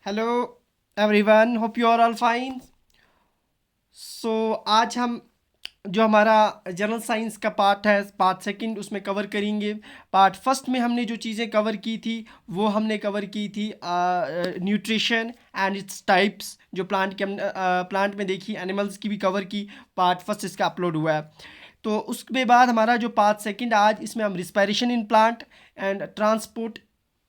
Hello everyone, hope you are all fine. आज हम जो हमारा जनरल साइंस का पार्ट है, पार्ट सेकंड, उसमें कवर करेंगे। पार्ट फर्स्ट में हमने जो चीज़ें कवर की थी वो हमने कवर की थी न्यूट्रिशन एंड इट्स टाइप्स, जो प्लांट के हम प्लांट में देखी, एनिमल्स की भी कवर की। पार्ट फर्स्ट इसका अपलोड हुआ है। तो उसके बाद हमारा जो पार्ट सेकंड आज, इसमें हम respiration in plant and transport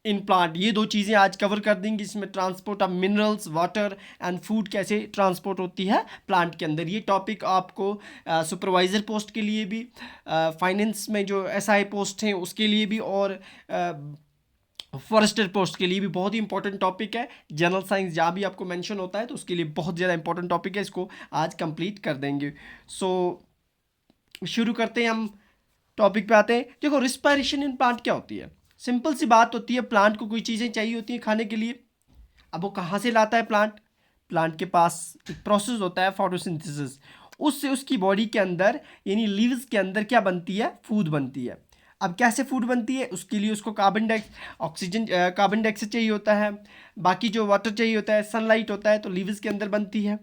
in plant, ये दो चीज़ें आज कवर कर देंगे। इसमें transport of minerals, water and food कैसे ट्रांसपोर्ट होती है प्लांट के अंदर। ये टॉपिक आपको सुपरवाइज़र पोस्ट के लिए भी, फाइनेंस में जो एसआई पोस्ट हैं उसके लिए भी, और फॉरेस्टर पोस्ट के लिए भी बहुत ही इंपॉर्टेंट टॉपिक है। जनरल साइंस जहाँ भी आपको मेंशन होता है तो उसके लिए बहुत ज़्यादा इंपॉर्टेंट टॉपिक है, इसको आज कंप्लीट कर देंगे। शुरू करते हैं, हम टॉपिक पे आते हैं। देखो, रिस्पायरेशन इन प्लांट क्या होती है। सिंपल सी बात होती है, प्लांट को कोई चीज़ें चाहिए होती हैं खाने के लिए। अब वो कहाँ से लाता है प्लांट? प्लांट के पास एक प्रोसेस होता है फोटोसिंथेसिस, उससे उसकी बॉडी के अंदर यानी लीव्स के अंदर क्या बनती है? फूड बनती है। अब कैसे फूड बनती है? उसके लिए उसको कार्बन डाइऑक्साइड चाहिए होता है, बाकी जो वाटर चाहिए होता है, सनलाइट होता है, तो लीव्स के अंदर बनती है।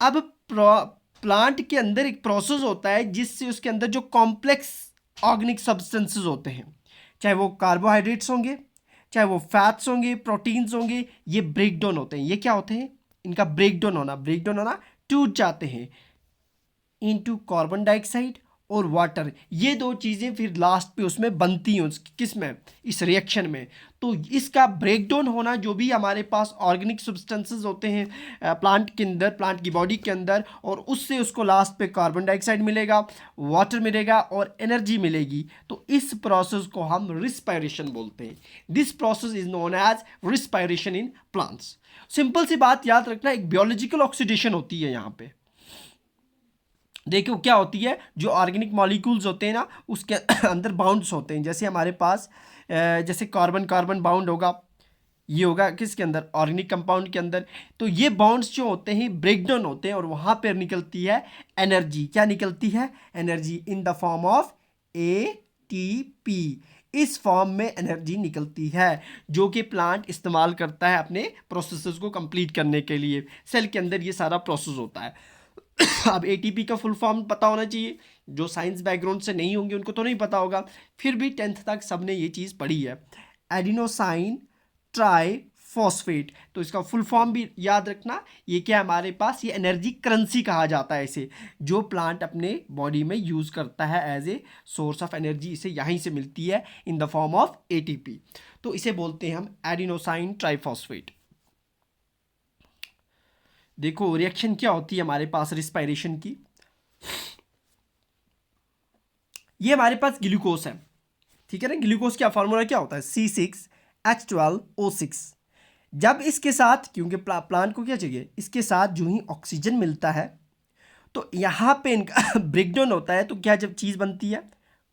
अब प्लांट के अंदर एक प्रोसेस होता है जिससे उसके अंदर जो कॉम्प्लेक्स ऑर्गेनिक सब्सटेंसेस होते हैं, चाहे वो कार्बोहाइड्रेट्स होंगे, चाहे वो फैट्स होंगे, प्रोटीन्स होंगे, ये ब्रेक डाउन होते हैं। ये क्या होते हैं? इनका ब्रेक डाउन होना, टूट जाते हैं इनटू कार्बन डाइऑक्साइड और वाटर। ये दो चीज़ें फिर लास्ट पे उसमें बनती हैं, किस में? इस रिएक्शन में। तो इसका ब्रेकडाउन होना, जो भी हमारे पास ऑर्गेनिक सब्सटेंसेस होते हैं प्लांट के अंदर, प्लांट की बॉडी के अंदर, और उससे उसको लास्ट पे कार्बन डाइऑक्साइड मिलेगा, वाटर मिलेगा और एनर्जी मिलेगी। तो इस प्रोसेस को हम रिस्पायरेशन बोलते हैं। This process is known as respiration in plants. Simple सी बात याद रखना, एक बायोलॉजिकल ऑक्सीडेशन होती है यहाँ पे। देखो क्या होती है, जो ऑर्गेनिक मॉलिक्यूल्स होते हैं ना, उसके अंदर बाउंड्स होते हैं। जैसे हमारे पास जैसे कार्बन कार्बन बाउंड होगा, ये होगा किसके अंदर? ऑर्गेनिक कंपाउंड के अंदर। तो ये बॉन्ड्स जो होते हैं ब्रेकडाउन होते हैं, और वहाँ पर निकलती है एनर्जी। क्या निकलती है? Energy in the form of ATP। इस फॉर्म में एनर्जी निकलती है, जो कि प्लांट इस्तेमाल करता है अपने प्रोसेसेस को कंप्लीट करने के लिए। सेल के अंदर ये सारा प्रोसेस होता है। अब ATP का फुल फॉर्म पता होना चाहिए। जो साइंस बैकग्राउंड से नहीं होंगे उनको तो नहीं पता होगा, फिर भी 10th तक सबने ये चीज़ पढ़ी है। एडिनोसाइन ट्राई फॉस्फेट, तो इसका फुल फॉर्म भी याद रखना। ये क्या हमारे पास? ये एनर्जी करेंसी कहा जाता है इसे, जो प्लांट अपने बॉडी में यूज़ करता है as a source of energy. इसे यहीं से मिलती है in the form of ATP। तो इसे बोलते हैं हम एडिनोसाइन ट्राइफॉस्फेट। देखो रिएक्शन क्या होती है हमारे पास रिस्पायरेशन की। ये हमारे पास ग्लूकोज है, ठीक है ना। ग्लूकोज का फॉर्मूला क्या होता है? C6H12O6। जब इसके साथ, क्योंकि प्लांट को क्या चाहिए, इसके साथ जो ही ऑक्सीजन मिलता है तो यहाँ पे इनका ब्रेकडाउन होता है। तो क्या जब चीज़ बनती है?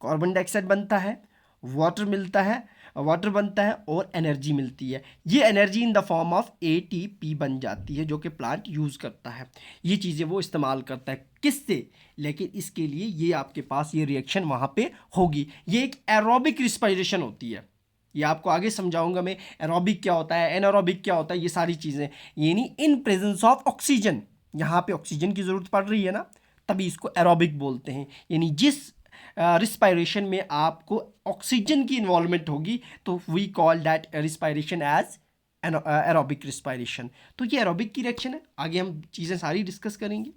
कार्बन डाइऑक्साइड बनता है, वाटर मिलता है, वाटर बनता है और एनर्जी मिलती है। ये energy in the form of ATP बन जाती है, जो कि प्लांट यूज़ करता है। ये चीज़ें वो इस्तेमाल करता है किससे? लेकिन इसके लिए ये आपके पास ये रिएक्शन वहाँ पे होगी। ये एक एरोबिक रिस्पायरेशन होती है। ये आपको आगे समझाऊंगा मैं, एरोबिक क्या होता है, एनारोबिक क्या होता है, ये सारी चीज़ें। यानी इन प्रेजेंस ऑफ ऑक्सीजन, यहाँ पे ऑक्सीजन की ज़रूरत पड़ रही है ना, तभी इसको एरोबिक बोलते हैं। यानी जिस रिस्पायरेशन में आपको ऑक्सीजन की इन्वॉल्वमेंट होगी, तो we call that respiration as aerobic respiration. तो ये एरोबिक की रिएक्शन है। आगे हम चीज़ें सारी डिस्कस करेंगे।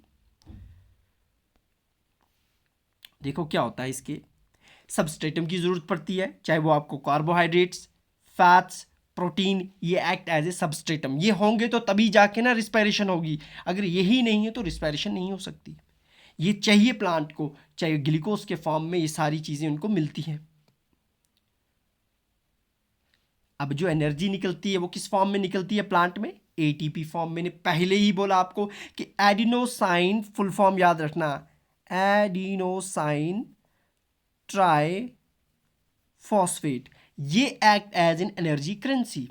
देखो क्या होता है, इसके सबस्ट्रेटम की ज़रूरत पड़ती है, चाहे वो आपको कार्बोहाइड्रेट्स, फैट्स, प्रोटीन, ये एक्ट एज ए सबस्ट्रेटम। ये होंगे तो तभी जाके ना रिस्पायरेशन होगी। अगर यही नहीं है तो रिस्पायरेशन नहीं हो सकती। ये चाहिए प्लांट को, चाहे ग्लूकोज के फॉर्म में ये सारी चीज़ें उनको मिलती हैं। अब जो एनर्जी निकलती है वो किस फॉर्म में निकलती है प्लांट में? ATP form. मैंने पहले ही बोला आपको कि एडिनोसाइन, फुल फॉर्म याद रखना, एडिनोसाइन ट्राई फॉस्फेट। ये act as an energy currency,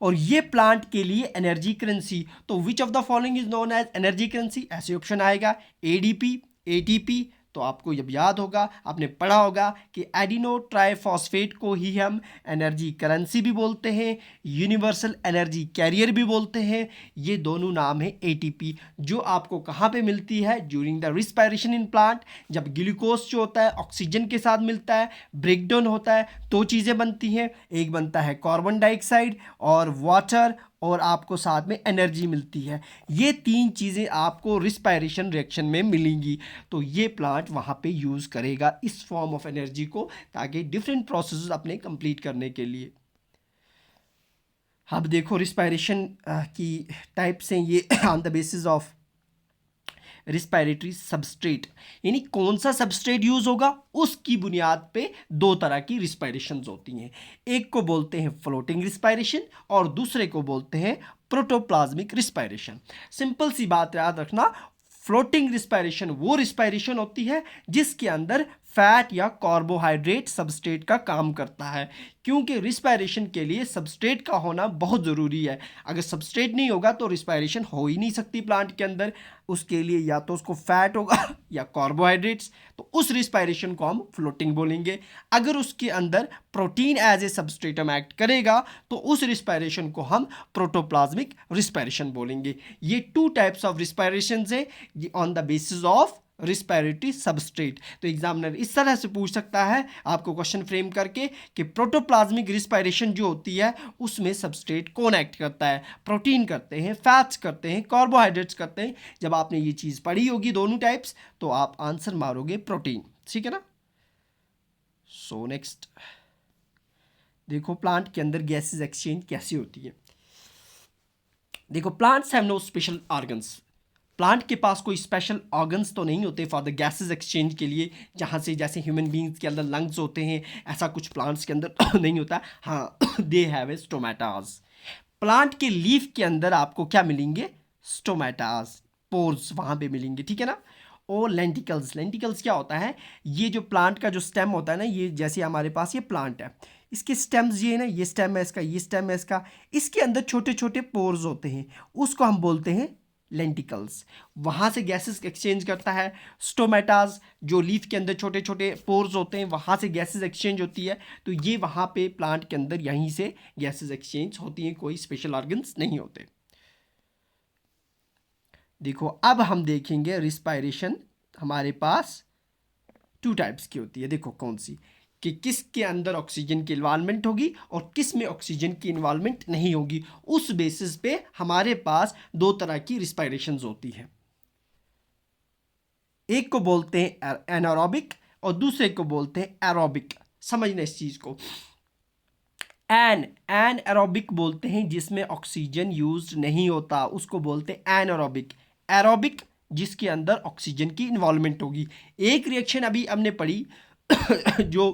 और ये प्लांट के लिए एनर्जी करेंसी। तो which of the following is known as energy currency? ऐसे ऑप्शन आएगा ADP, ATP, तो आपको जब याद होगा, आपने पढ़ा होगा कि एडिनो ट्राइफॉस्फेट को ही हम एनर्जी करेंसी भी बोलते हैं, यूनिवर्सल एनर्जी कैरियर भी बोलते हैं। ये दोनों नाम है एटीपी, जो आपको कहाँ पे मिलती है? During the respiration in plant. जब ग्लूकोज जो होता है ऑक्सीजन के साथ मिलता है, ब्रेकडाउन होता है, दो चीज़ें बनती हैं, एक बनता है कार्बन डाइऑक्साइड और वाटर, और आपको साथ में एनर्जी मिलती है। ये तीन चीज़ें आपको रिस्पायरेशन रिएक्शन में मिलेंगी। तो ये प्लांट वहाँ पे यूज़ करेगा इस फॉर्म ऑफ एनर्जी को, ताकि डिफरेंट प्रोसेस अपने कंप्लीट करने के लिए। अब देखो रिस्पायरेशन की टाइप्स हैं ये on the basis of respiratory substrate, यानी कौन सा सबस्ट्रेट यूज होगा उसकी बुनियाद पे दो तरह की रिस्पायरेशंस होती हैं। एक को बोलते हैं फ्लोटिंग रिस्पायरेशन और दूसरे को बोलते हैं प्रोटोप्लाज्मिक रिस्पायरेशन। सिंपल सी बात याद रखना, फ्लोटिंग रिस्पायरेशन वो रिस्पायरेशन होती है जिसके अंदर फैट या कार्बोहाइड्रेट सबस्ट्रेट का काम करता है, क्योंकि रिस्पायरेशन के लिए सबस्ट्रेट का होना बहुत ज़रूरी है। अगर सबस्ट्रेट नहीं होगा तो रिस्पायरेशन हो ही नहीं सकती प्लांट के अंदर। उसके लिए या तो उसको फैट होगा या कार्बोहाइड्रेट्स, तो उस रिस्पायरेशन को हम फ्लोटिंग बोलेंगे। अगर उसके अंदर protein as a substratum act करेगा तो उस रिस्पायरेशन को हम प्रोटोप्लाज्मिक रिस्पायरेशन बोलेंगे। ये टू टाइप्स ऑफ रिस्पायरेशन है on the basis of respiratory substrate. तो एग्जामिनर इस तरह से पूछ सकता है आपको क्वेश्चन फ्रेम करके कि प्रोटोप्लाज्मिक रिस्पायरेशन जो होती है उसमें सबस्ट्रेट कौन एक्ट करता है? प्रोटीन करते हैं, फैट्स करते हैं, कार्बोहाइड्रेट्स करते हैं। जब आपने ये चीज़ पढ़ी होगी दोनों टाइप्स, तो आप आंसर मारोगे प्रोटीन। ठीक है ना? सो नेक्स्ट देखो प्लांट के अंदर गैसेस एक्सचेंज कैसी होती है। देखो plants have no special organs. Plant के पास कोई स्पेशल ऑर्गन्स तो नहीं होते फॉर द गैसेस एक्सचेंज के लिए, जहाँ से जैसे ह्यूमन बींग्स के अंदर लंग्स होते हैं, ऐसा कुछ प्लांट्स के अंदर नहीं होता। हाँ, they have a stomatas. Plant के लीफ के अंदर आपको क्या मिलेंगे? स्टोमेटास, पोर्स वहाँ पे मिलेंगे। ठीक है ना? और लेंटिकल्स, लेंटिकल्स क्या होता है? ये जो प्लांट का जो स्टेम होता है ना, ये जैसे हमारे पास ये प्लांट है, इसके स्टेम्स ये है ना, ये स्टेम है इसका, ये स्टेम है इसका, इसके अंदर छोटे छोटे पोर्स होते हैं, उसको हम बोलते हैं लेंटिकल्स। वहाँ से गैसेस एक्सचेंज करता है। स्टोमेटास जो लीफ के अंदर छोटे छोटे पोर्स होते हैं, वहाँ से गैसेस एक्सचेंज होती है। तो ये वहाँ पे प्लांट के अंदर यहीं से गैसेस एक्सचेंज होती हैं, कोई स्पेशल ऑर्गन्स नहीं होते। देखो अब हम देखेंगे रिस्पायरेशन हमारे पास टू टाइप्स की होती है। देखो कौन सी, कि किसके अंदर ऑक्सीजन की इन्वॉल्वमेंट होगी और किस में ऑक्सीजन की इन्वॉल्वमेंट नहीं होगी। उस बेसिस पे हमारे पास दो तरह की रिस्पायरेशंस होती हैं। एक को बोलते हैं एनारोबिक और दूसरे को बोलते हैं एरोबिक। समझना इस चीज को। एन एरोबिक बोलते हैं जिसमें ऑक्सीजन यूज नहीं होता, उसको बोलते हैं एनारोबिक। एरोबिक जिसके अंदर ऑक्सीजन की इन्वॉल्वमेंट होगी। एक रिएक्शन अभी हमने पढ़ी जो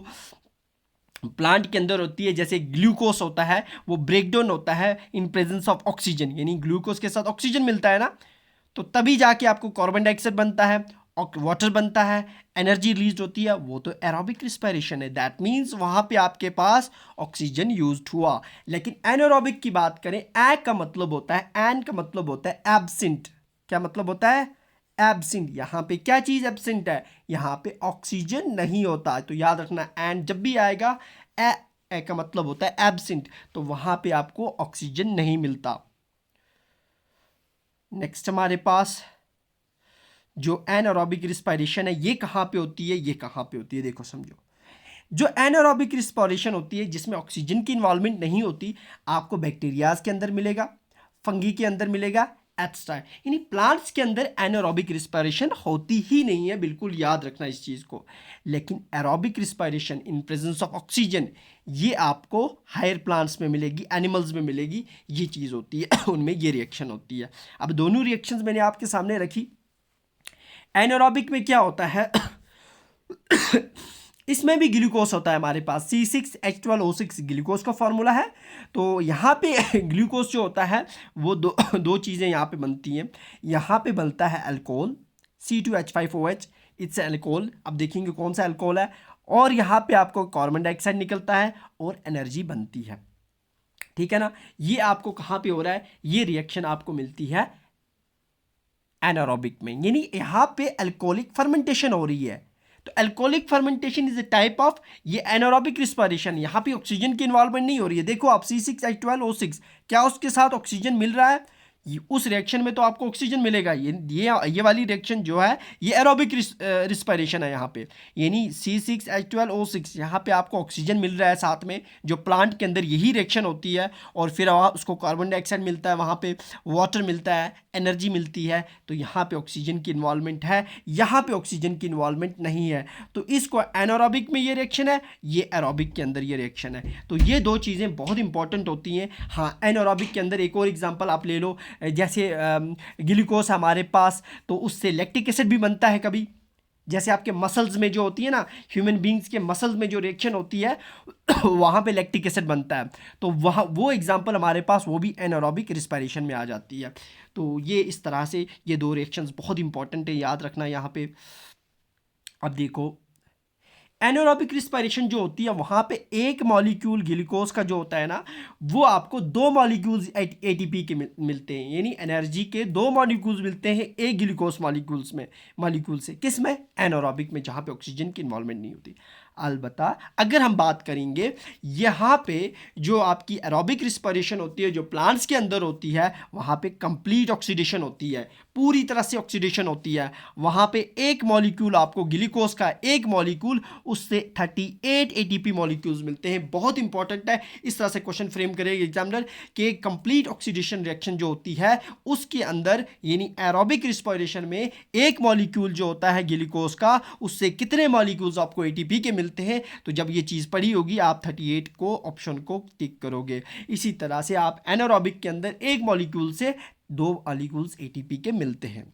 प्लांट के अंदर होती है, जैसे ग्लूकोज होता है, वो ब्रेकडाउन होता है इन प्रेजेंस ऑफ ऑक्सीजन, यानी ग्लूकोज के साथ ऑक्सीजन मिलता है ना, तो तभी जाके आपको कार्बन डाइऑक्साइड बनता है, वाटर बनता है, एनर्जी रिलीज होती है। वो तो एरोबिक रिस्पायरेशन है। दैट मीन्स वहाँ पे आपके पास ऑक्सीजन यूज्ड हुआ। लेकिन एनारोबिक की बात करें, ए का मतलब होता है, एन का मतलब होता है एब्सेंट। क्या मतलब होता है? एब्सेंट। यहाँ पे क्या चीज़ एब्सेंट है? यहाँ पे ऑक्सीजन नहीं होता। तो याद रखना, एंड जब भी आएगा ए का मतलब होता है एब्सेंट, तो वहाँ पे आपको ऑक्सीजन नहीं मिलता। नेक्स्ट हमारे पास जो एनारोबिक रिस्पायरेशन है, ये कहाँ पे होती है, ये कहाँ पे होती है? देखो समझो, जो एनारोबिक रिस्पायरेशन होती है जिसमें ऑक्सीजन की इन्वॉल्वमेंट नहीं होती, आपको बैक्टीरियाज के अंदर मिलेगा, फंगी के अंदर मिलेगा, एटस्ट्रा। यानी प्लांट्स के अंदर एनारोबिक रिस्पायरेशन होती ही नहीं है, बिल्कुल याद रखना इस चीज़ को। लेकिन aerobic respiration in presence of oxygen, ये आपको हायर प्लांट्स में मिलेगी, एनिमल्स में मिलेगी, ये चीज़ होती है उनमें ये रिएक्शन होती है। अब दोनों रिएक्शंस मैंने आपके सामने रखी। एनारोबिक में क्या होता है इसमें भी ग्लूकोज होता है हमारे पास, C6H12O6 ग्लूकोज का फॉर्मूला है। तो यहाँ पे ग्लूकोज जो होता है वो दो चीज़ें यहाँ पे बनती हैं। यहाँ पे बनता है अल्कोहल C2H5OH, इट्स अल्कोहल। अब देखेंगे कौन सा अल्कोहल है। और यहाँ पे आपको कार्बन डाइऑक्साइड निकलता है और एनर्जी बनती है। ठीक है ना? ये आपको कहाँ पे हो रहा है? ये रिएक्शन आपको मिलती है एनारोबिक में, यानी यहाँ पे अल्कोहलिक फर्मेंटेशन हो रही है। तो alcoholic fermentation is a type of, ये एनारोबिक रिस्पायरेशन, यहाँ पे ऑक्सीजन की इन्वॉल्वमेंट नहीं हो रही है। देखो आप C6H12O6, क्या उसके साथ ऑक्सीजन मिल रहा है? उस रिएक्शन में तो आपको ऑक्सीजन मिलेगा। ये वाली रिएक्शन जो है ये एरोबिक रिस्पायरेशन है यहाँ पे, यानी C6H12O6, यहाँ पे आपको ऑक्सीजन मिल रहा है साथ में, जो प्लांट के अंदर यही रिएक्शन होती है, और फिर उसको कार्बन डाइऑक्साइड मिलता है, वहाँ पे वाटर मिलता है, एनर्जी मिलती है, तो यहाँ पे ऑक्सीजन की इन्वॉल्वमेंट है, यहाँ पे ऑक्सीजन की इन्वॉल्वमेंट नहीं है। तो इसको एनारोबिक में ये रिएक्शन है, ये एरोबिक के अंदर ये रिएक्शन है। तो ये दो चीज़ें बहुत इंपॉर्टेंट होती हैं। हाँ, एनारोबिक के अंदर एक और एग्जांपल आप ले लो, जैसे ग्लूकोज हमारे पास, तो उससे लैक्टिक एसिड भी बनता है कभी, जैसे आपके मसल्स में जो होती है ना, ह्यूमन बींग्स के मसल्स में जो रिएक्शन होती है वहाँ पे लैक्टिक एसिड बनता है, तो वहाँ वो एग्जांपल हमारे पास वो भी एनारोबिक रिस्पायरेशन में आ जाती है। तो ये इस तरह से ये दो रिएक्शंस बहुत इंपॉर्टेंट है, याद रखना यहाँ पे। अब देखो एनारोबिक रिस्पायरेशन जो होती है वहाँ पे एक मॉलिक्यूल ग्लूकोज का जो होता है ना, वो आपको दो मॉलिक्यूल्स एटीपी के मिलते हैं, यानी एनर्जी के दो मॉलिक्यूल्स मिलते हैं एक ग्लूकोज मॉलिक्यूल से, किस में? एनारोबिक में, जहाँ पे ऑक्सीजन की इन्वॉल्वमेंट नहीं होती। अलबत्ता अगर हम बात करेंगे यहाँ पे जो आपकी एरोबिक रिस्पायरेशन होती है, जो प्लांट्स के अंदर होती है, वहाँ पे कंप्लीट ऑक्सीडेशन होती है, पूरी तरह से ऑक्सीडेशन होती है। वहाँ पे एक मॉलिक्यूल आपको ग्लूकोज का एक मॉलिक्यूल, उससे 38 एटीपी मॉलिक्यूल्स मिलते हैं। बहुत इंपॉर्टेंट है, इस तरह से क्वेश्चन फ्रेम करेगा एग्जामिनर कि कंप्लीट ऑक्सीडेशन रिएक्शन जो होती है उसके अंदर, यानी एरोबिक रिस्पायरेशन में एक मॉलिक्यूल जो होता है ग्लूकोज का, उससे कितने मॉलिक्यूल्स आपको एटीपी के मिलते हैं। तो जब ये चीज़ पढ़ी होगी आप 38 को ऑप्शन को टिक करोगे। इसी तरह से आप एनारोबिक के अंदर एक मॉलिक्यूल से दो मॉलिक्यूल्स एटीपी के मिलते हैं,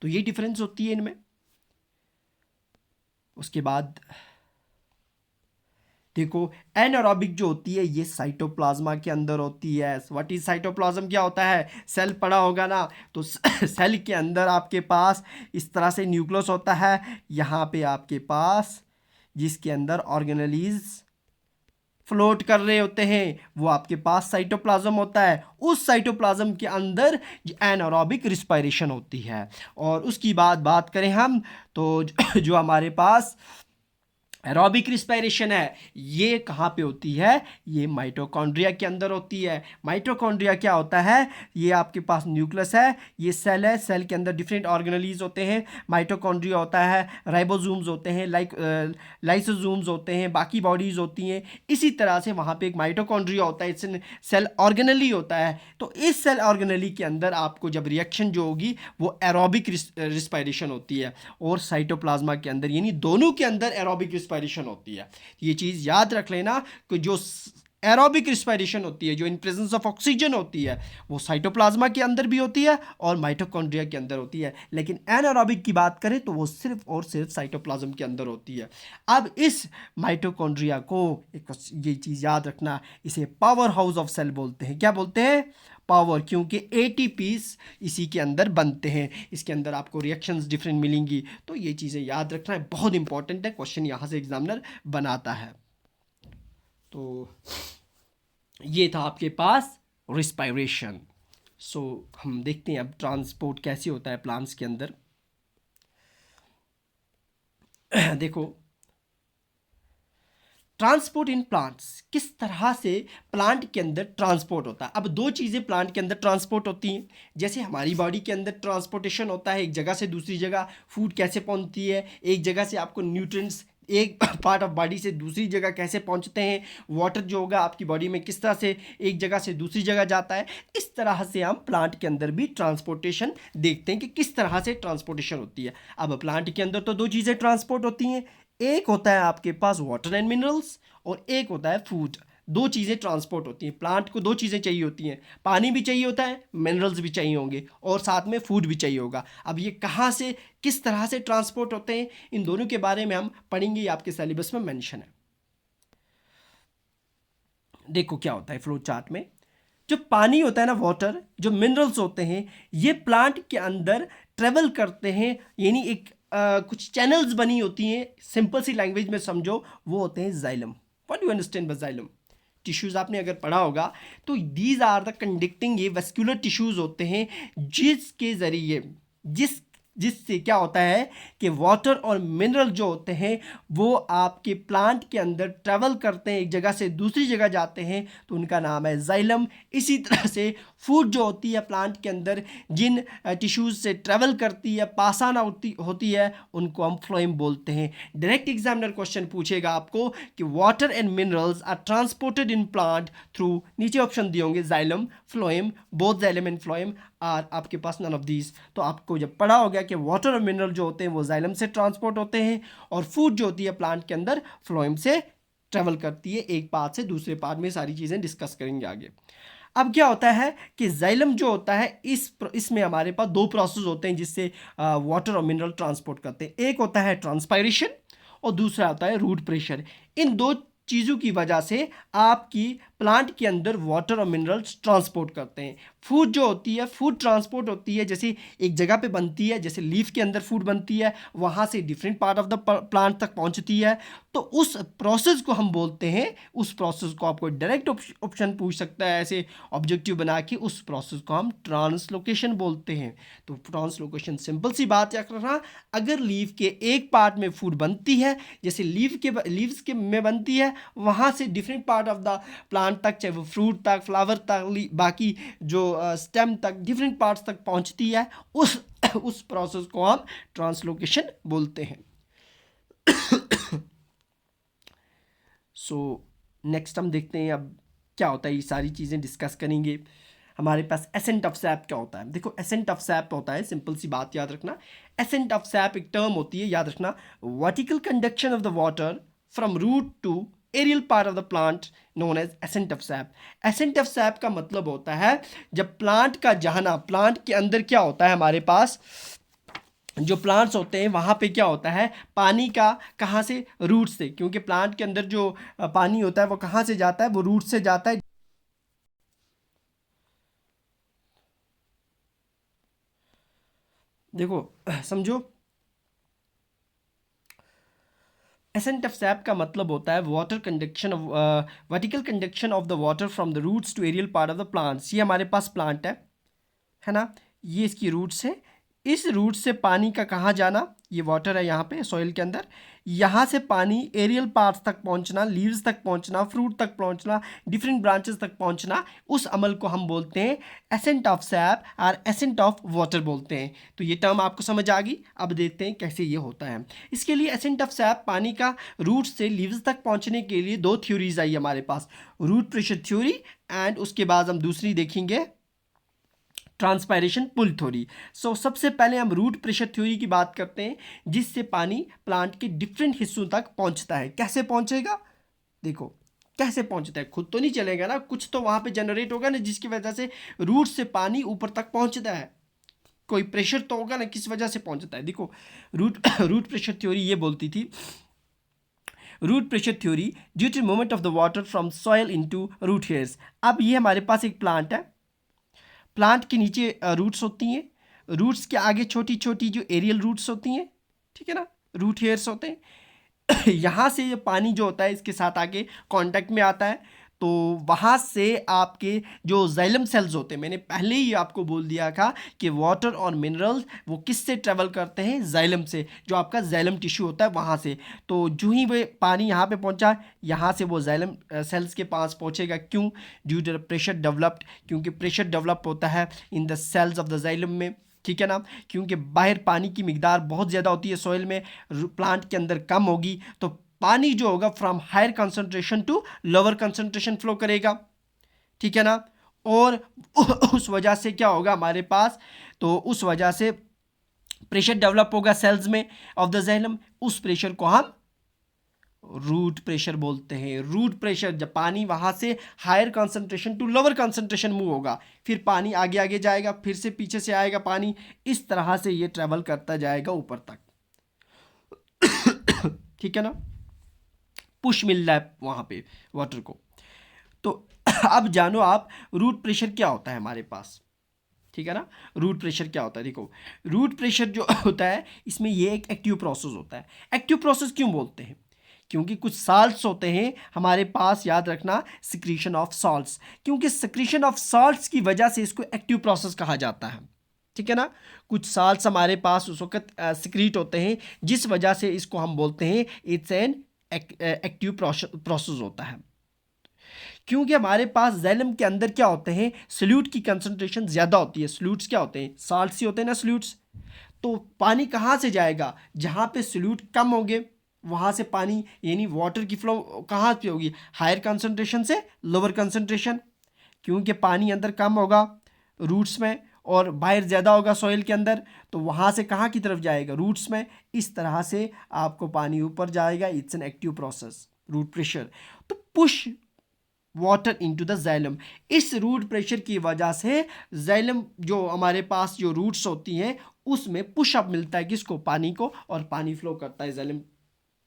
तो ये डिफरेंस होती है इनमें। उसके बाद देखो एनारोबिक जो होती है ये साइटोप्लाज्मा के अंदर होती है। What is cytoplasm? क्या होता है? सेल पढ़ा होगा ना, तो सेल के अंदर आपके पास इस तरह से न्यूक्लियस होता है, यहाँ पे आपके पास जिसके अंदर ऑर्गेनेलीज फ्लोट कर रहे होते हैं, वो आपके पास साइटोप्लाज्म होता है। उस साइटोप्लाज्म के अंदर एनारोबिक रिस्पायरेशन होती है। और उसकी बात करें हम, तो जो हमारे पास एरोबिक रिस्पायरेशन है, ये कहाँ पे होती है? ये माइटोकॉन्ड्रिया के अंदर होती है। माइटोकॉन्ड्रिया क्या होता है? ये आपके पास न्यूक्लियस है, ये सेल है, सेल के अंदर डिफरेंट ऑर्गेनेलीज होते हैं। माइटोकॉन्ड्रिया होता है, राइबोसोम्स होते हैं, लाइसोसोम्स होते हैं, बाकी बॉडीज होती हैं। इसी तरह से वहाँ पे एक माइटोकॉन्ड्रिया होता है, इससे सेल ऑर्गेनेली होता है। तो इस सेल ऑर्गेनेली के अंदर आपको जब रिएक्शन जो होगी वो एरोबिक रिस्पायरेशन होती है, और साइटोप्लाज्मा के अंदर, यानी दोनों के अंदर एरोबिक रिस्पायरेशन होती है। ये चीज याद रख लेना कि जो एरोबिक रिस्पायरेशन होती है, जो इन प्रेजेंस ऑफ ऑक्सीजन होती है, वो साइटोप्लाज्मा के अंदर भी होती है और माइटोकॉन्ड्रिया के अंदर होती है। लेकिन एनारोबिक की बात करें तो वो सिर्फ और सिर्फ साइटोप्लाज्म के अंदर होती है। अब इस माइटोकॉन्ड्रिया को ये चीज याद रखना, इसे पावर हाउस ऑफ सेल बोलते हैं। क्या बोलते हैं? पावर, क्योंकि एटीपीस इसी के अंदर बनते हैं। इसके अंदर आपको रिएक्शंस डिफरेंट मिलेंगी, तो ये चीज़ें याद रखना है, बहुत इंपॉर्टेंट है, क्वेश्चन यहाँ से एग्जामिनर बनाता है। तो ये था आपके पास रिस्पायरेशन। सो हम देखते हैं अब ट्रांसपोर्ट कैसे होता है प्लांट्स के अंदर। देखो ट्रांसपोर्ट इन प्लांट्स, किस तरह से प्लांट के अंदर ट्रांसपोर्ट होता है। अब दो चीज़ें प्लांट के अंदर ट्रांसपोर्ट होती हैं, जैसे हमारी बॉडी के अंदर ट्रांसपोर्टेशन होता है एक जगह से दूसरी जगह। फूड कैसे पहुंचती है, एक जगह से आपको न्यूट्रिएंट्स एक पार्ट ऑफ बॉडी से दूसरी जगह कैसे पहुंचते हैं। वाटर जो होगा आपकी बॉडी में किस तरह से एक जगह से दूसरी जगह जाता है। इस तरह से हम प्लांट के अंदर भी ट्रांसपोर्टेशन देखते हैं कि किस तरह से ट्रांसपोर्टेशन होती है। अब प्लांट के अंदर तो दो चीज़ें ट्रांसपोर्ट होती हैं, एक होता है आपके पास वाटर एंड मिनरल्स, और एक होता है फूड। दो चीज़ें ट्रांसपोर्ट होती हैं। प्लांट को दो चीज़ें चाहिए होती हैं, पानी भी चाहिए होता है, मिनरल्स भी चाहिए होंगे, और साथ में फूड भी चाहिए होगा। अब ये कहाँ से किस तरह से ट्रांसपोर्ट होते हैं, इन दोनों के बारे में हम पढ़ेंगे, ये आपके सिलेबस में मेंशन है। देखो क्या होता है फ्लो चार्ट में, जो पानी होता है ना, वाटर, जो मिनरल्स होते हैं, ये प्लांट के अंदर ट्रेवल करते हैं, यानी एक कुछ चैनल्स बनी होती हैं। सिंपल सी लैंग्वेज में समझो, वो होते हैं xylem. What you understand by xylem? Tissues आपने अगर पढ़ा होगा तो दीज आर द कंडक्टिंग, ये वेस्कुलर टिश्यूज होते हैं जिसके जरिए, जिस जिससे क्या होता है कि वाटर और मिनरल जो होते हैं वो आपके प्लांट के अंदर ट्रैवल करते हैं, एक जगह से दूसरी जगह जाते हैं, तो उनका नाम है जाइलम। इसी तरह से फूड जो होती है प्लांट के अंदर जिन टिश्यूज़ से ट्रैवल करती है, पास ऑन होती है, उनको हम फ्लोएम बोलते हैं। डायरेक्ट एग्जामिनर क्वेश्चन पूछेगा आपको कि water and minerals are transported in plant through, नीचे ऑप्शन दिए होंगे xylem, phloem, both xylem and phloem आर आपके पास नन ऑफ दीज। तो आपको जब पढ़ा हो गया कि वाटर और मिनरल जो होते हैं वो जाइलम से ट्रांसपोर्ट होते हैं और फूड जो होती है प्लांट के अंदर फ्लोएम से ट्रेवल करती है, एक पार्ट से दूसरे पार्ट में सारी चीज़ें डिस्कस करेंगे आगे। अब क्या होता है कि जाइलम जो होता है इसमें हमारे पास दो प्रोसेस होते हैं जिससे वाटर और मिनरल ट्रांसपोर्ट करते हैं। एक होता है ट्रांसपायरेशन और दूसरा होता है रूट प्रेशर। इन दो चीज़ों की वजह से आपकी प्लांट के अंदर वाटर और मिनरल्स ट्रांसपोर्ट करते हैं। फूड जो होती है, फूड ट्रांसपोर्ट होती है, जैसे एक जगह पे बनती है, जैसे लीफ के अंदर फूड बनती है, वहाँ से different part of the plant तक पहुँचती है, तो उस प्रोसेस को हम बोलते हैं, उस प्रोसेस को आपको डायरेक्ट ऑप्शन पूछ सकता है ऐसे ऑब्जेक्टिव बना के, उस प्रोसेस को हम ट्रांसलोकेशन बोलते हैं। तो ट्रांसलोकेशन सिंपल सी बात याद रखना, अगर लीफ के एक पार्ट में फूड बनती है, जैसे लीव्स के में बनती है, वहाँ से different part of the plant तक, चाहे वो फ्रूट तक, फ्लावर तक, बाकी जो स्टेम तक, डिफरेंट पार्ट्स तक पहुँचती है, उस प्रोसेस को हम ट्रांसलोकेशन बोलते हैं। सो नेक्स्ट हम देखते हैं अब क्या होता है, ये सारी चीज़ें डिस्कस करेंगे। हमारे पास एसेंट ऑफ सैप क्या होता है। देखो एसेंट ऑफ सैप होता है, सिंपल सी बात याद रखना, एसेंट ऑफ सैप एक टर्म होती है, याद रखना, vertical conduction of the water from root to aerial part of the plant known as ascent of sap. Ascent of sap का मतलब होता है जब प्लांट का जाना, प्लांट के अंदर क्या होता है, हमारे पास जो प्लांट्स होते हैं वहाँ पे क्या होता है, पानी का कहाँ से, रूट से, क्योंकि प्लांट के अंदर जो पानी होता है वो कहाँ से जाता है, वो रूट से जाता है। देखो समझो, एसेंट ऑफ सैप का मतलब होता है water conduction of vertical conduction of the water from the roots to aerial part of the plants. ये हमारे पास प्लांट है ना, ये इसकी रूट्स है, इस रूट से पानी का कहाँ जाना, ये वाटर है यहाँ पे सॉइल के अंदर, यहाँ से पानी एरियल पार्ट्स तक पहुँचना, लीव्स तक पहुँचना, फ्रूट तक पहुँचना, डिफरेंट ब्रांचेस तक पहुँचना, उस अमल को हम बोलते हैं एसेंट ऑफ सैप और एसेंट ऑफ वाटर बोलते हैं। तो ये टर्म आपको समझ आ गई। अब देखते हैं कैसे ये होता है। इसके लिए एसेंट ऑफ सैप, पानी का रूट से लीव्स तक पहुँचने के लिए दो थ्योरीज आई हमारे पास, रूट प्रेशर थ्योरी एंड उसके बाद हम दूसरी देखेंगे ट्रांसपायरेशन पुल थ्योरी। सो सबसे पहले हम रूट प्रेशर थ्योरी की बात करते हैं, जिससे पानी प्लांट के डिफरेंट हिस्सों तक पहुंचता है। कैसे पहुंचेगा, देखो कैसे पहुंचता है, खुद तो नहीं चलेगा ना, कुछ तो वहां पे जनरेट होगा ना, जिसकी वजह से रूट से पानी ऊपर तक पहुंचता है, कोई प्रेशर तो होगा ना, किस वजह से पहुंचता है। देखो रूट प्रेशर थ्योरी ये बोलती थी, root pressure theory due to movement of the water from soil into root hairs. अब ये हमारे पास एक प्लांट है, प्लांट के नीचे रूट्स होती हैं, रूट्स के आगे छोटी छोटी जो एरियल रूट्स होती हैं, ठीक है ना, रूट हेयर्स होते हैं। यहाँ से ये पानी जो होता है इसके साथ आके कांटेक्ट में आता है, तो वहाँ से आपके जो जाइलम सेल्स होते हैं, मैंने पहले ही आपको बोल दिया था कि वाटर और मिनरल्स वो किससे ट्रेवल करते हैं, जाइलम से, जो आपका जाइलम टिश्यू होता है वहाँ से। तो जो ही वो पानी यहाँ पे पहुँचा, यहाँ से वो जाइलम सेल्स के पास पहुँचेगा। क्यों, ड्यू टू प्रेशर डेवलप्ड, क्योंकि प्रेशर डेवलप होता है in the cells of the xylem में, ठीक है ना, क्योंकि बाहर पानी की मिकदार बहुत ज़्यादा होती है सॉइल में, प्लांट के अंदर कम होगी, तो पानी जो होगा from higher concentration to lower concentration flow करेगा, ठीक है ना, और उस वजह से क्या होगा हमारे पास, तो उस वजह से प्रेशर डेवलप होगा सेल्स में ऑफ द जाइलम, उस प्रेशर को हम रूट प्रेशर बोलते हैं। रूट प्रेशर, जब पानी वहाँ से higher concentration to lower concentration move होगा, फिर पानी आगे आगे जाएगा, फिर से पीछे से आएगा पानी, इस तरह से ये ट्रेवल करता जाएगा ऊपर तक, ठीक है ना, पुश मिल रहा है वहाँ पे वाटर को। तो अब जानो आप रूट प्रेशर क्या होता है हमारे पास, ठीक है ना, रूट प्रेशर क्या होता है। देखो रूट प्रेशर जो होता है इसमें ये एक एक्टिव प्रोसेस होता है। एक्टिव प्रोसेस क्यों बोलते हैं, क्योंकि कुछ साल्ट्स होते हैं हमारे पास, याद रखना, सिक्रीशन ऑफ सॉल्ट्स, क्योंकि सिक्रीशन ऑफ सॉल्ट्स की वजह से इसको एक्टिव प्रोसेस कहा जाता है, ठीक है ना। कुछ साल्ट्स हमारे पास उस वक्त सिक्रीट होते हैं, जिस वजह से इसको हम बोलते हैं इट्स एन एक्टिव प्रोसेस होता है। क्योंकि हमारे पास जैलम के अंदर क्या होते हैं, सल्यूट की कंसंट्रेशन ज़्यादा होती है। सल्यूट्स क्या होते हैं, साल्ट्स ही होते हैं ना सल्यूट्स। तो पानी कहाँ से जाएगा, जहाँ पे सल्यूट कम होंगे वहाँ से पानी यानी वाटर की फ्लो कहाँ पे होगी, हायर कंसंट्रेशन से लोअर कंसंट्रेशन। क्योंकि पानी अंदर कम होगा रूट्स में और बाहर ज़्यादा होगा सॉइल के अंदर, तो वहाँ से कहाँ की तरफ जाएगा, रूट्स में। इस तरह से आपको पानी ऊपर जाएगा। It's an active process, root pressure. तो push water into the xylem, इस रूट प्रेशर की वजह से जाइलम जो हमारे पास जो रूट्स होती हैं उसमें पुश अप मिलता है किसको, पानी को, और पानी फ्लो करता है जाइलम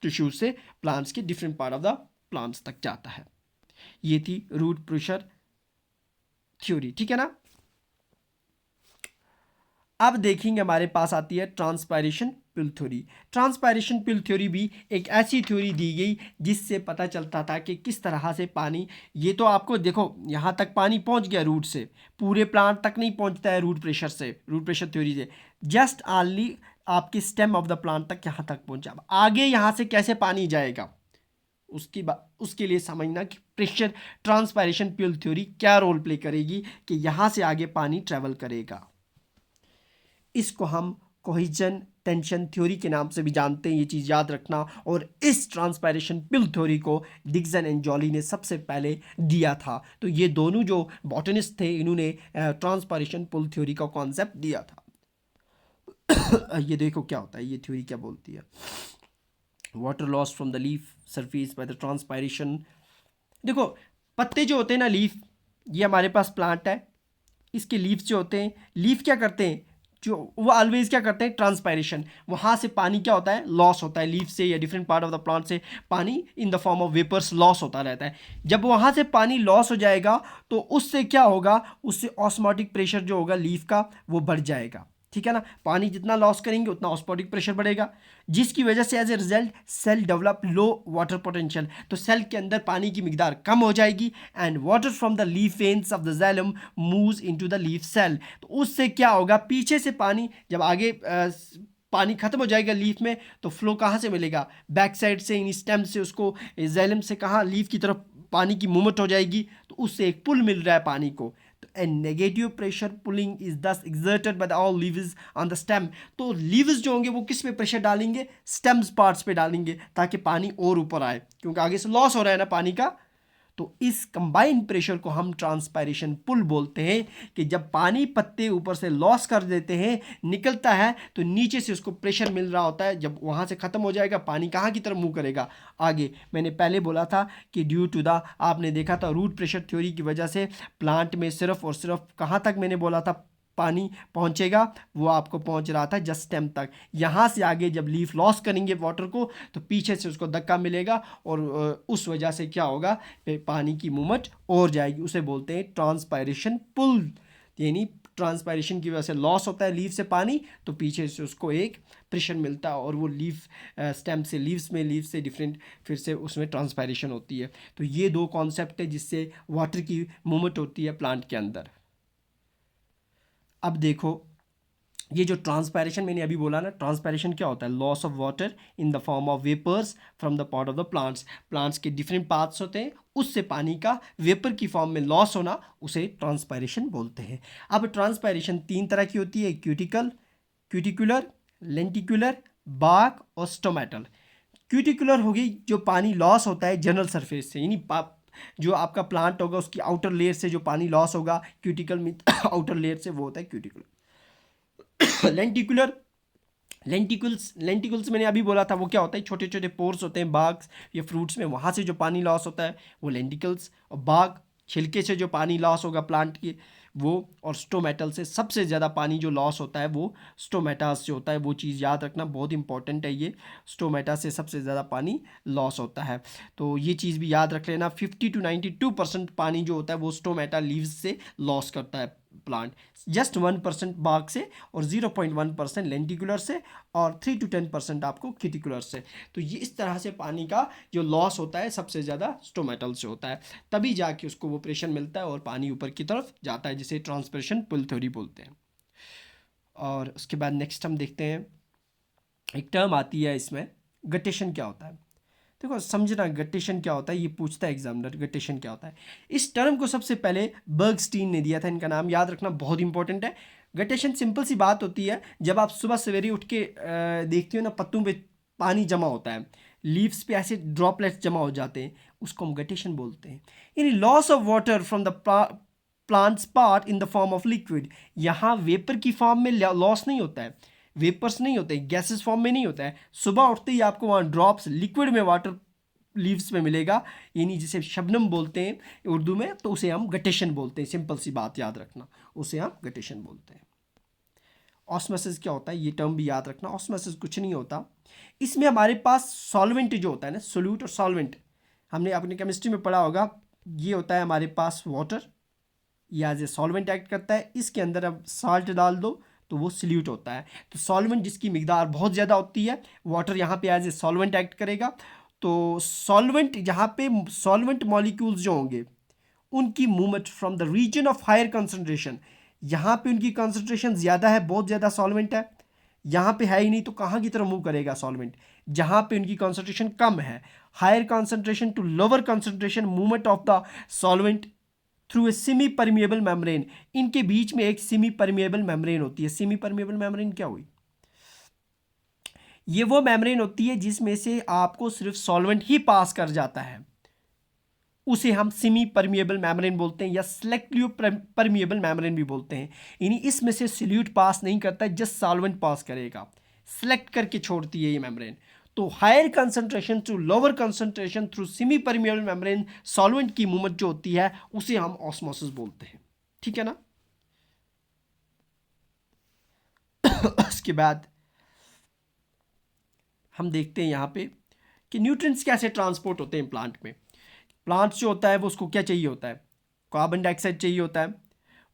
टिश्यू से प्लांट्स के different part of the plants तक जाता है। ये थी रूट प्रेशर थ्योरी, ठीक है ना। अब देखेंगे हमारे पास आती है ट्रांसपायरेशन पिल थ्योरी। ट्रांसपायरेशन पिल थ्योरी भी एक ऐसी थ्योरी दी गई जिससे पता चलता था कि किस तरह से पानी, ये तो आपको देखो यहाँ तक पानी पहुँच गया रूट से, पूरे प्लांट तक नहीं पहुँचता है रूट प्रेशर से, रूट प्रेशर थ्योरी से, जस्ट ऑनली आपके स्टेम ऑफ द प्लांट तक यहाँ तक पहुँचा। अब आगे यहाँ से कैसे पानी जाएगा उसके लिए समझना कि प्रेशर ट्रांसपायरेशन पिल थ्योरी क्या रोल प्ले करेगी कि यहाँ से आगे पानी ट्रेवल करेगा। इसको हम कोहिजन टेंशन थ्योरी के नाम से भी जानते हैं, ये चीज़ याद रखना। और इस ट्रांसपायरेशन पिल थ्योरी को डिक्सन एंड जॉली ने सबसे पहले दिया था। तो ये दोनों जो बॉटनिस्ट थे इन्होंने ट्रांसपायरेशन पिल थ्योरी का कॉन्सेप्ट दिया था। ये देखो क्या होता है, ये थ्योरी क्या बोलती है, water loss from the leaf surface by the transpiration. देखो पत्ते जो होते हैं ना, लीफ, ये हमारे पास प्लांट है, इसके लीव्स जो होते हैं, लीफ क्या करते हैं, जो वो ऑलवेज क्या करते हैं, ट्रांसपायरेशन, वहाँ से पानी क्या होता है, लॉस होता है, लीफ से या different part of the plant से पानी in the form of vapours loss होता रहता है। जब वहाँ से पानी लॉस हो जाएगा तो उससे क्या होगा, उससे ऑस्मोटिक प्रेशर जो होगा लीफ का वो बढ़ जाएगा, ठीक है ना। पानी जितना लॉस करेंगे उतना ऑस्मोटिक प्रेशर बढ़ेगा, जिसकी वजह से as a result cell develop low water potential, तो सेल के अंदर पानी की मिकदार कम हो जाएगी। And water from the leaf veins of the xylem moves into the leaf cell, तो उससे क्या होगा, पीछे से पानी जब आगे पानी खत्म हो जाएगा लीफ में, तो फ्लो कहाँ से मिलेगा, बैक साइड से, इन स्टेम से, उसको जाइलम से कहाँ, लीफ की तरफ पानी की मूवमेंट हो जाएगी, तो उससे एक पुल मिल रहा है पानी को। A negative pressure pulling is thus exerted by the all leaves on the stem। तो लीव्स जो होंगे वो किस पे प्रेशर डालेंगे, स्टेम्स पार्ट्स पे डालेंगे ताकि पानी और ऊपर आए, क्योंकि आगे से लॉस हो रहा है ना पानी का। तो इस कंबाइंड प्रेशर को हम ट्रांसपायरेशन पुल बोलते हैं, कि जब पानी पत्ते ऊपर से लॉस कर देते हैं, निकलता है, तो नीचे से उसको प्रेशर मिल रहा होता है, जब वहाँ से ख़त्म हो जाएगा पानी कहाँ की तरफ मूव करेगा, आगे। मैंने पहले बोला था कि ड्यू टू द, आपने देखा था रूट प्रेशर थ्योरी की वजह से प्लांट में सिर्फ और सिर्फ कहाँ तक मैंने बोला था पानी पहुंचेगा, वो आपको पहुंच रहा था जस्ट स्टेम तक। यहाँ से आगे जब लीफ लॉस करेंगे वाटर को, तो पीछे से उसको धक्का मिलेगा और उस वजह से क्या होगा, पानी की मूवमेंट और जाएगी, उसे बोलते हैं ट्रांसपायरेशन पुल। यानी ट्रांसपायरेशन की वजह से लॉस होता है लीफ से पानी, तो पीछे से उसको एक प्रेशर मिलता है और वो लीफ स्टेम से लीव्स में, लीफ से डिफरेंट फिर से उसमें ट्रांसपायरेशन होती है। तो ये दो कॉन्सेप्ट है जिससे वाटर की मूवमेंट होती है प्लांट के अंदर। अब देखो ये जो ट्रांसपायरेशन मैंने अभी बोला ना, ट्रांसपायरेशन क्या होता है, loss of water in the form of vapours from the part of the plants. Plants के डिफरेंट पार्ट्स होते हैं, उससे पानी का वेपर की फॉर्म में लॉस होना, उसे ट्रांसपायरेशन बोलते हैं। अब ट्रांसपायरेशन तीन तरह की होती है, क्यूटिकुलर, लेंटिकुलर, बार्क और स्टोमेटल। क्यूटिकुलर होगी जो पानी लॉस होता है जनरल सरफेस से, यानी जो आपका प्लांट होगा उसकी आउटर लेयर से जो पानी लॉस होगा, क्यूटिकल में आउटर लेयर से, वो होता है क्यूटिकुलर। लेंटिकुल्स मैंने अभी बोला था, वो क्या होता है, छोटे छोटे पोर्स होते हैं बाग्स या फ्रूट्स में, वहाँ से जो पानी लॉस होता है वो लेंटिकल्स। और बाग छिलके से जो पानी लॉस होगा प्लांट की वो। और स्टोमेटल से सबसे ज़्यादा पानी जो लॉस होता है वो स्टोमेटास से होता है, वो चीज़ याद रखना बहुत इंपॉर्टेंट है। ये स्टोमेटा से सबसे ज़्यादा पानी लॉस होता है, तो ये चीज़ भी याद रख लेना। 50 to 92% पानी जो होता है वो स्टोमेटा लीव्स से लॉस करता है प्लांट, जस्ट 1% बाग से और 0.1% लेंटिकुलर से और 3 to 10% आपको क्यूटिकुलर से। तो ये इस तरह से पानी का जो लॉस होता है सबसे ज़्यादा स्टोमेटल से होता है, तभी जाके उसको वो प्रेशर मिलता है और पानी ऊपर की तरफ जाता है, जिसे ट्रांसपायरेशन पुल थ्योरी बोलते हैं। और उसके बाद नेक्स्ट हम देखते हैं, एक टर्म आती है इसमें, गटेशन क्या होता है। देखो समझना गटेशन क्या होता है, ये पूछता है एग्जामिनर, गटेशन क्या होता है। इस टर्म को सबसे पहले बर्गस्टीन ने दिया था, इनका नाम याद रखना बहुत इंपॉर्टेंट है। गटेशन सिंपल सी बात होती है, जब आप सुबह सवेरे उठ के देखते हो ना, पत्तों पे पानी जमा होता है, लीव्स पे ऐसे ड्रॉपलेट्स जमा हो जाते हैं, उसको हम गटेशन बोलते हैं। यानी loss of water from the plants part in the form of liquid. यहाँ वेपर की फॉर्म में लॉस नहीं होता है, वेपर्स नहीं होते, गैसेस फॉर्म में नहीं होता है। सुबह उठते ही आपको वहाँ ड्रॉप्स लिक्विड में वाटर लीव्स में मिलेगा, यानी जिसे शबनम बोलते हैं उर्दू में, तो उसे हम गटेशन बोलते हैं। सिंपल सी बात याद रखना, उसे हम गटेशन बोलते हैं। ऑस्मोसिस क्या होता है, ये टर्म भी याद रखना। ऑस्मोसिस कुछ नहीं होता, इसमें हमारे पास सॉल्वेंट जो होता है ना, सोल्यूट और सॉल्वेंट, हमने अपने केमिस्ट्री में पढ़ा होगा, ये होता है हमारे पास वाटर, या एज ए सॉल्वेंट एक्ट करता है। इसके अंदर अब साल्ट डाल दो तो वो सल्यूट होता है। तो सॉल्वेंट जिसकी मिकदार बहुत ज़्यादा होती है, वाटर यहाँ पे एज ए सॉल्वेंट एक्ट करेगा। तो सॉल्वेंट, यहाँ पे सॉल्वेंट मॉलिक्यूल्स जो होंगे उनकी movement from the region of higher concentration, यहाँ पे उनकी कंसनट्रेशन ज़्यादा है, बहुत ज़्यादा सॉल्वेंट है, यहाँ पे है ही नहीं, तो कहाँ की तरफ मूव करेगा सॉल्वेंट, जहाँ पे उनकी कंसनट्रेशन कम है। Higher concentration to lower concentration, movement of the solvent through a semi permeable membrane. इनके बीच में एक सेमी परमिएबल मेम्ब्रेन होती है। सेमी परमिएबल मेम्ब्रेन क्या हुई, ये वो मेम्ब्रेन होती है जिसमें से आपको सिर्फ सॉल्वेंट ही पास कर जाता है, उसे हम सेमी परमिएबल मेम्ब्रेन बोलते हैं, या सेलेक्टिव परमिएबल मेम्ब्रेन भी बोलते हैं। यानी इसमें से सॉल्यूट पास नहीं करता है, जस्ट सॉल्वेंट पास करेगा, सेलेक्ट करके छोड़ती है ये मेम्ब्रेन। तो higher concentration to lower concentration through semi permeable membrane, solvent की मूवमेंट जो होती है उसे हम ऑस्मोसिस बोलते हैं। ठीक है ना। उसके बाद हम देखते हैं यहाँ पे कि न्यूट्रिएंट्स कैसे ट्रांसपोर्ट होते हैं प्लांट में। प्लांट्स जो होता है वो उसको क्या चाहिए होता है, कार्बन डाइऑक्साइड चाहिए होता है,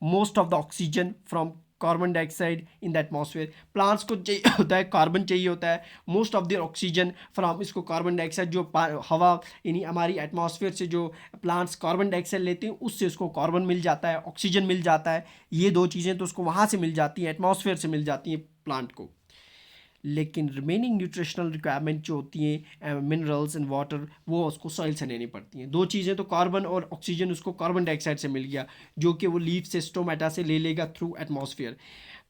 most of the oxygen from carbon dioxide in the atmosphere. Plants को चाहिए होता है, कार्बन चाहिए होता है, most of the oxygen from, इसको कार्बन डाइऑक्साइड जो हवा यानी हमारी एटमॉस्फेयर से जो प्लांट्स कार्बन डाइऑक्साइड लेते हैं उससे उसको कार्बन मिल जाता है, ऑक्सीजन मिल जाता है। ये दो चीज़ें तो उसको वहाँ से मिल जाती हैं, एटमॉस्फेयर से मिल जाती हैं प्लांट को। लेकिन रिमेनिंग न्यूट्रिशनल रिक्वायरमेंट जो होती हैं, मिनरल्स एंड वाटर, वो उसको सॉइल से लेनी पड़ती हैं। दो चीज़ें तो कार्बन और ऑक्सीजन उसको कार्बन डाइऑक्साइड से मिल गया, जो कि वो लीफ से स्टोमेटा से ले लेगा थ्रू एटमॉस्फेयर।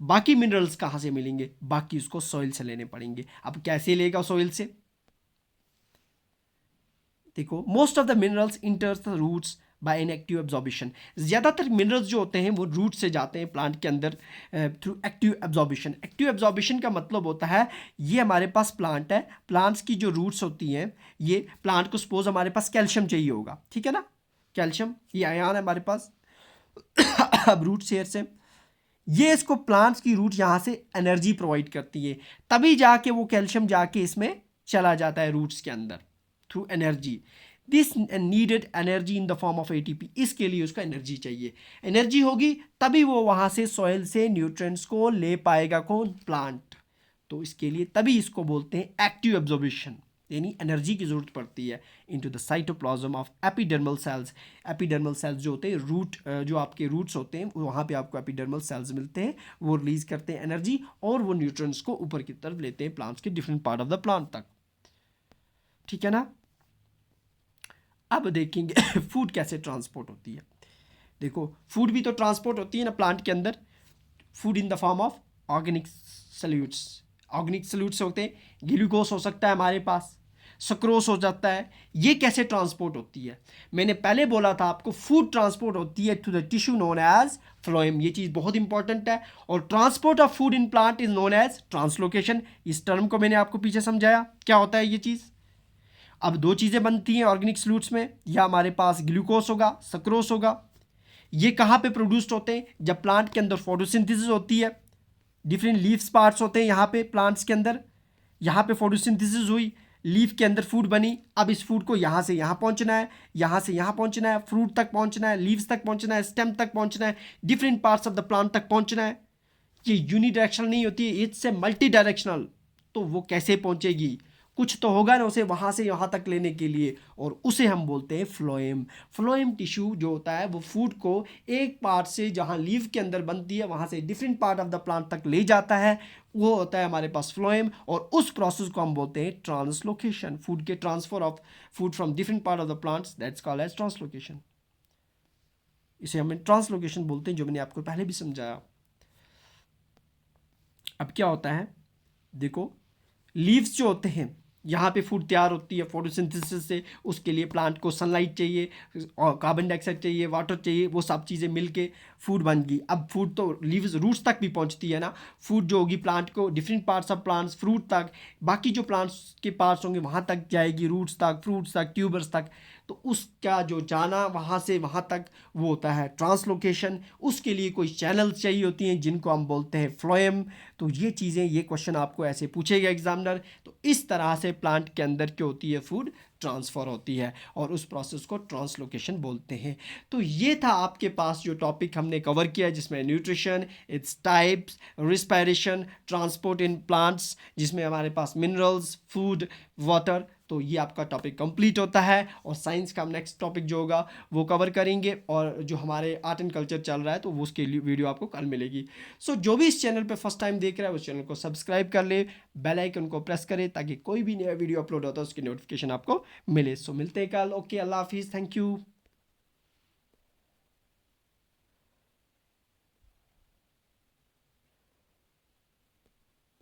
बाकी मिनरल्स कहाँ से मिलेंगे, बाकी उसको सॉइल से लेने पड़ेंगे। अब कैसे लेगा सॉइल से, देखो most of the minerals enters the roots by an active absorption. ज़्यादातर मिनरल्स जो होते हैं वो रूट से जाते हैं प्लांट के अंदर थ्रू एक्टिव एब्जॉर्बिशन। एक्टिव एब्जॉर्बिशन का मतलब होता है, ये हमारे पास प्लांट है, प्लांट्स की जो रूट्स होती हैं, ये प्लांट को सपोज हमारे पास कैल्शियम चाहिए होगा, ठीक है ना, कैल्शियम ये आयन है हमारे पास। अब रूट शेयर से ये इसको प्लांट्स की रूट यहाँ से एनर्जी प्रोवाइड करती है, तभी जाके वो कैल्शियम जाके इसमें चला जाता है रूट्स के अंदर through energy. This needed energy in the form of ATP, इसके लिए उसका एनर्जी चाहिए, एनर्जी होगी तभी वो वहाँ से सॉइल से न्यूट्रिएंट्स को ले पाएगा, कौन, प्लांट। तो इसके लिए तभी इसको बोलते हैं एक्टिव एब्जॉर्बिशन, यानी एनर्जी की ज़रूरत पड़ती है into the cytoplasm of epidermal cells. Epidermal cells जो होते हैं, रूट जो आपके रूट्स होते हैं, वहाँ पे आपको एपिडर्मल सेल्स मिलते हैं, वो रिलीज़ करते हैं एनर्जी और वो न्यूट्रिएंट्स को ऊपर की तरफ लेते हैं प्लांट्स के different part of the plant तक। ठीक है ना। अब देखेंगे फूड कैसे ट्रांसपोर्ट होती है। देखो फूड भी तो ट्रांसपोर्ट होती है ना प्लांट के अंदर, food in the form of organic salutes. Organic salutes होते हैं, ग्लूकोज हो सकता है हमारे पास, सक्रोस हो जाता है। ये कैसे ट्रांसपोर्ट होती है, मैंने पहले बोला था आपको, फूड ट्रांसपोर्ट होती है through the tissue known as phloem. ये चीज़ बहुत इंपॉर्टेंट है। और transport of food in plant is known as translocation. इस टर्म को मैंने आपको पीछे समझाया क्या होता है ये चीज़। अब दो चीज़ें बनती हैं ऑर्गेनिक सल्यूट्स में, या हमारे पास ग्लूकोज होगा, सक्रोस होगा। ये कहाँ पे प्रोड्यूस्ड होते हैं, जब प्लांट के अंदर फोटोसिंथेसिस होती है, डिफरेंट लीव्स पार्ट्स होते हैं यहाँ पे प्लांट्स के अंदर, यहाँ पे फोटोसिंथेसिस हुई, लीफ के अंदर फूड बनी। अब इस फूड को यहाँ से यहाँ पहुँचना है, यहाँ से यहाँ पहुँचना है, फ्रूट तक पहुँचना है, लीव्स तक पहुँचना है, स्टेम तक पहुँचना है, different parts of the plant तक पहुँचना है। ये यूनिडायरेक्शनल नहीं होती है, इट्स ए मल्टी डायरेक्शनल। तो वो कैसे पहुँचेगी, कुछ तो होगा ना उसे वहाँ से यहाँ तक लेने के लिए, और उसे हम बोलते हैं फ्लोएम। फ्लोएम टिश्यू जो होता है वो फूड को एक पार्ट से जहाँ लीव के अंदर बनती है वहाँ से different part of the plant तक ले जाता है, वो होता है हमारे पास फ्लोएम। और उस प्रोसेस को हम बोलते हैं ट्रांसलोकेशन। फूड के transfer of food from different part of the plants, that's called as translocation. इसे हम ट्रांसलोकेशन बोलते हैं, जो मैंने आपको पहले भी समझाया। अब क्या होता है, देखो लीव्स जो होते हैं यहाँ पे फूड तैयार होती है फोटोसिंथेसिस से, उसके लिए प्लांट को सनलाइट चाहिए और कार्बन डाइऑक्साइड चाहिए, वाटर चाहिए, वो सब चीज़ें मिलके फूड बन गई। अब फूड तो लीव्स रूट्स तक भी पहुँचती है ना, फूड जो होगी प्लांट को different parts of plants, fruit तक, बाकी जो प्लांट्स के पार्ट्स होंगे वहाँ तक जाएगी, रूट्स तक, फ्रूट्स तक, ट्यूबर्स तक। तो उसका जो जाना वहाँ से वहाँ तक वो होता है ट्रांसलोकेशन। उसके लिए कोई चैनल्स चाहिए होती हैं जिनको हम बोलते हैं फ्लोएम। तो ये चीज़ें, ये क्वेश्चन आपको ऐसे पूछेगा एग्जामिनर। तो इस तरह से प्लांट के अंदर क्या होती है, फूड ट्रांसफ़र होती है, और उस प्रोसेस को ट्रांसलोकेशन बोलते हैं। तो ये था आपके पास जो टॉपिक हमने कवर किया, जिसमें nutrition, its types, respiration, transport in plants, जिसमें हमारे पास मिनरल्स, फूड, वाटर। तो ये आपका टॉपिक कंप्लीट होता है, और साइंस का हम नेक्स्ट टॉपिक जो होगा वो कवर करेंगे, और जो हमारे आर्ट एंड कल्चर चल रहा है तो वो उसके लिए वीडियो आपको कल मिलेगी। सो जो भी इस चैनल पे फर्स्ट टाइम देख रहा है उस चैनल को सब्सक्राइब कर ले, बेल आइकन को प्रेस करे, ताकि कोई भी नया वीडियो अपलोड होता है उसकी नोटिफिकेशन आपको मिले। सो मिलते हैं कल। ओके, अल्लाह हाफिज़, थैंक यू।